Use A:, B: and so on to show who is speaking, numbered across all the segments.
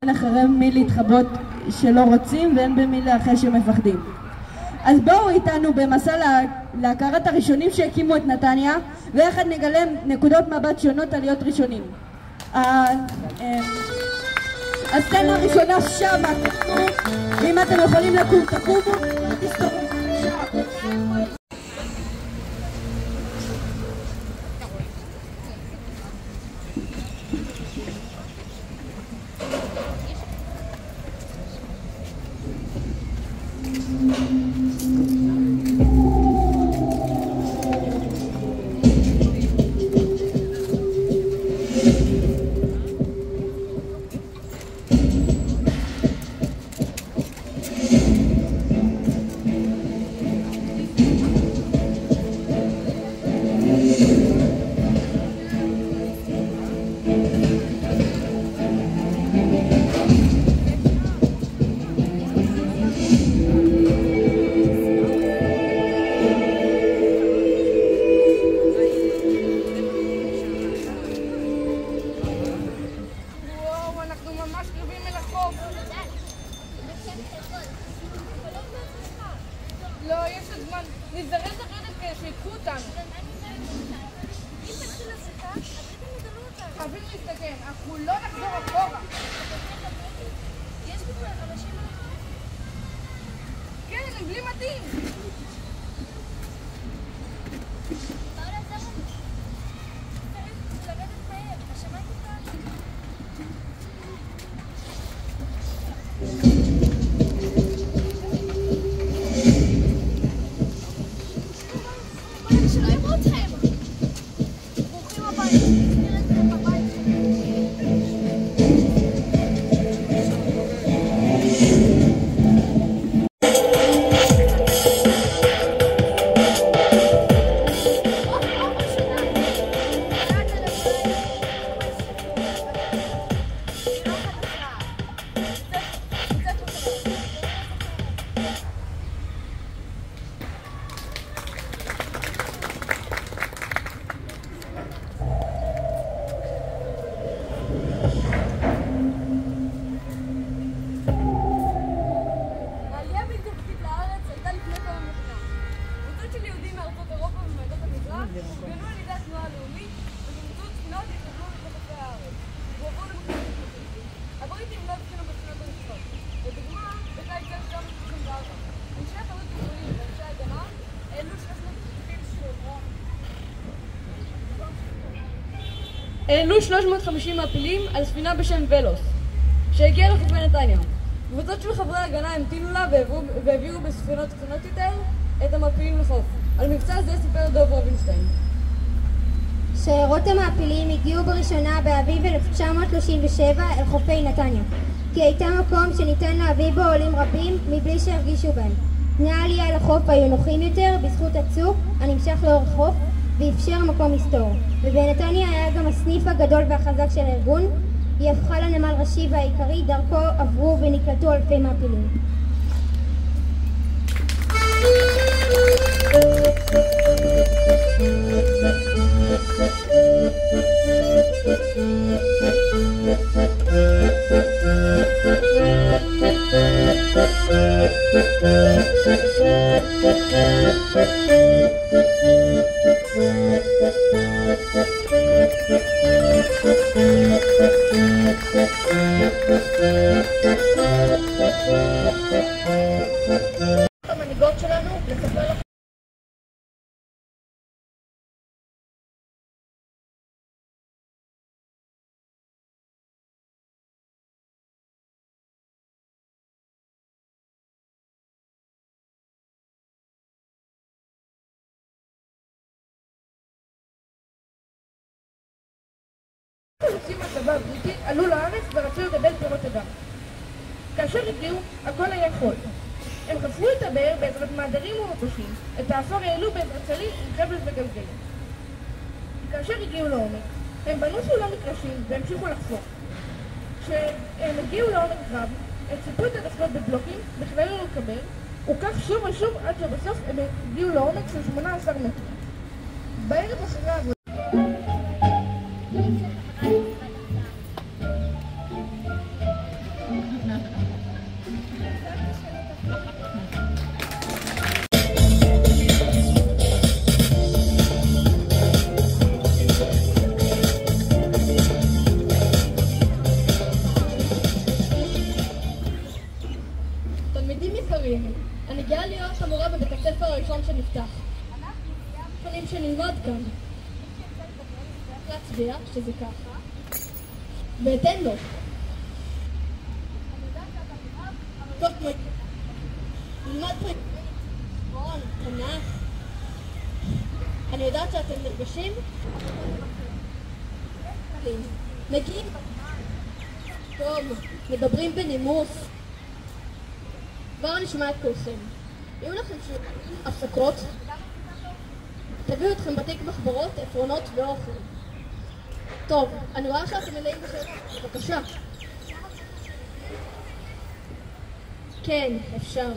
A: אין אחרי מי להתחבות שלא רוצים ואין במי לאחרי שמפחדים. אז בואו איתנו במסע להכרת הראשונים שהקימו את נתניה, ויחד נגלה נקודות מבט שונות על להיות ראשונים. הסצנה הראשונה שמה, ואם אתם יכולים לקום תקומו, תסתובבו.
B: לא, יש עוד זמן. נזרז לרדת כדי שיקחו אותנו.
C: אם תתחיל לשיחה, הבריטים יגלו אותנו.
B: חייבים להסתכן, אנחנו לא נחזור אחורה.
C: יש בכלל אנשים הלכה?
B: כן, הם בלי מדים.
C: באו לעזור לנו. צריך לרדת מהר, אתה שמעת אותנו?
B: גנו על ידי התנועה הלאומית ובאמצעות ספינות התקבלו מחופי הארץ והועברו למקומות נוספים. הבריטים לא הבחינו בספינות הנוספות. לדוגמה, בקיץ 1934 אנשי החירות גבוליים ואנשי ההגנה העלו 350 מעפילים על ספינה בשם ולוס שהגיעה לחופי נתניה. קבוצות של חברי ההגנה המתינו לה והביאו בספינות קטנות יותר את המעפילים לחוף. על מבצע זה סיפר דוב רובינשטיין.
D: שיירות המעפילים הגיעו בראשונה באביב 1937 אל חופי נתניה, כי הייתה מקום שניתן להביא בו עולים רבים מבלי שהרגישו בהם. תנאי העלייה לחוף היו נוחים יותר בזכות הצוק הנמשך לאורך חוף ואפשר מקום מסתור. ובנתניה היה גם הסניף הגדול והחזק של הארגון. היא הפכה לנמל ראשי והעיקרי, דרכו עברו ונקלטו אלפי מעפילים.
B: המנהיגות שלנו לספר לך חלוצים מהצבא הבריטי עלו לארץ ורצו לגדל פירות אגם. כאשר הגיעו, הכל היה חול. הם חפרו את הבאר בעזרת מעדרים ומטושים, את האפור העלו בעזרת צליל עם חבל וגלגל. כאשר הגיעו לעומק, הם בנו סולם מקרשים והמשיכו לחפור. כשהם הגיעו לעומק רב, הם ציפו את הדפנות בבלוקים בכדי לא לקבל, וכך שוב ושוב עד שבסוף הם הגיעו לעומק של 18 מטר. בערב אחרי העבודה הראשון שנפתח. יכולים שנלמד כאן. להצביע שזה ככה, ואתן לו. טוב, נלמד פה. רון, תנח. אני יודעת שאתם נרגשים? מגיעים. טוב, מדברים בנימוס. כבר נשמע את כולכם. יהיו לכם הפסקות. תביאו אתכם בתיק מחברות, עפרונות ואוכל. טוב, אני רואה שאתם מלאים בשאלות. בבקשה. כן, אפשר.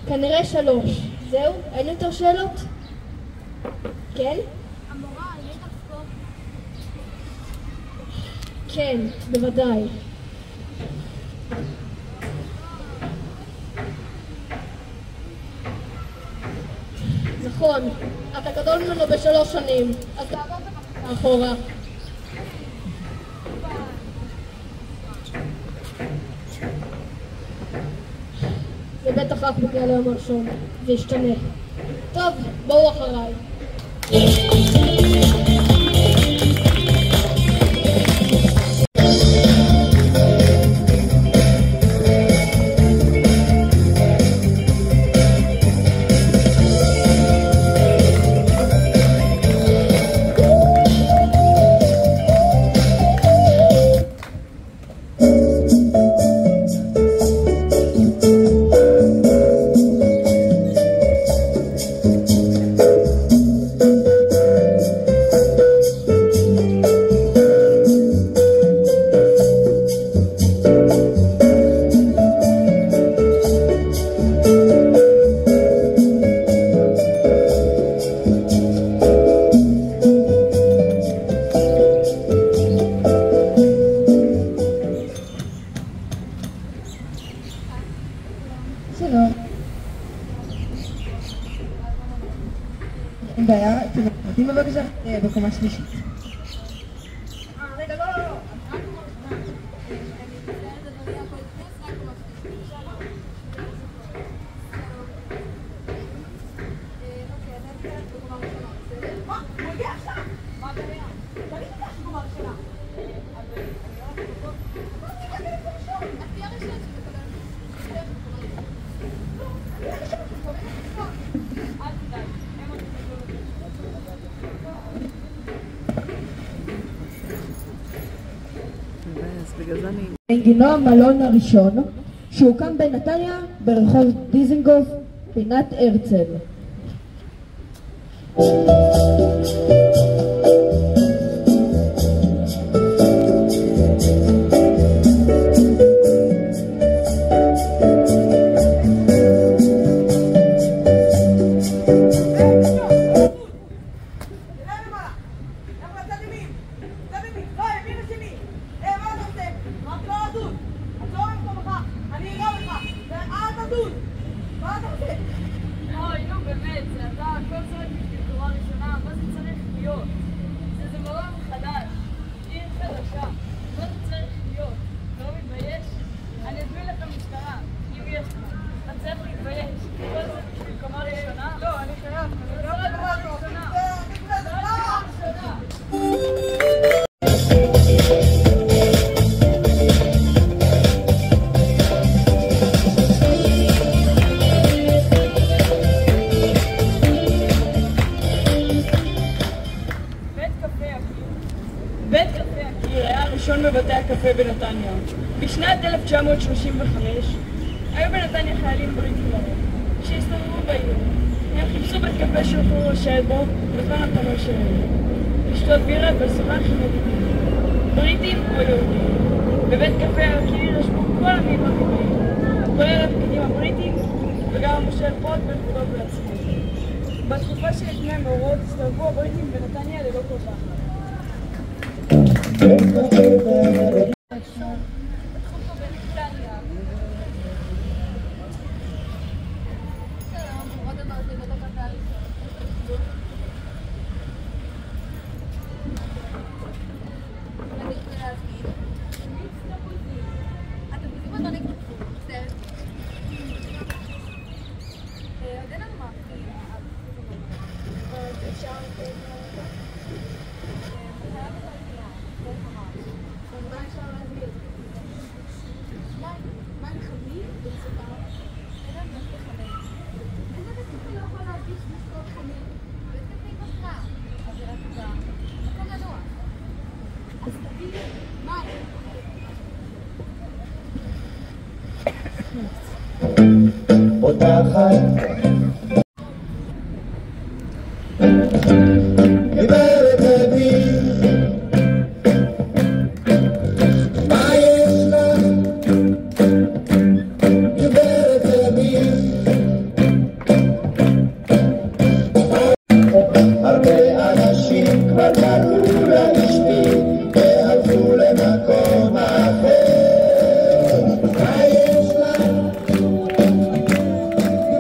B: כנראה 3. זהו? אין יותר שאלות? כן?
C: המורה, אני תחקור.
B: כן, בוודאי. נכון, אתה גדול ממנו ב3 שנים, אז תעבור בבקשה אחורה. זה בטח רק בגלל היום הראשון, זה ישתנה. טוב, בואו אחריי.
A: אין בעיה, תנתים בבקשה בקומה שלישית.
B: רגע, לא.
A: מנגינו המלון הראשון שהוקם בנתניה ברחוב דיזנגוף פינת הרצל.
E: בבתי הקפה בנתניה. בשנת 1935 היו בנתניה חיילים בריטים לרוב שהסתובבו בעיר. הם חיפשו בית קפה שיוכלו לשבת בו בזמן התנור שלהם, לשתות בירה ולשוחח עם ידידים, בריטים או יהודים. בבית קפה הקיר ישבו כל המיעוטים בעיר, כולל הפקידים הבריטים וגם המושל פוט בפקודות בעצמם. בתקופה שלפני המאורעות הסתובבו הבריטים בנתניה ללא כל פחד.
F: פותחת גברת אבי מה יש לך? גברת אבי הרבה אנשים כבר קראו לאשתי והלכו למקום אחר מה יש לך?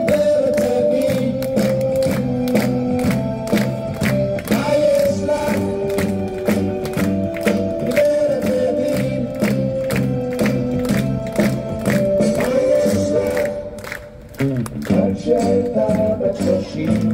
F: גברת אבי מה יש לך? גברת אבי מה יש לך? עד שהייתה בת 30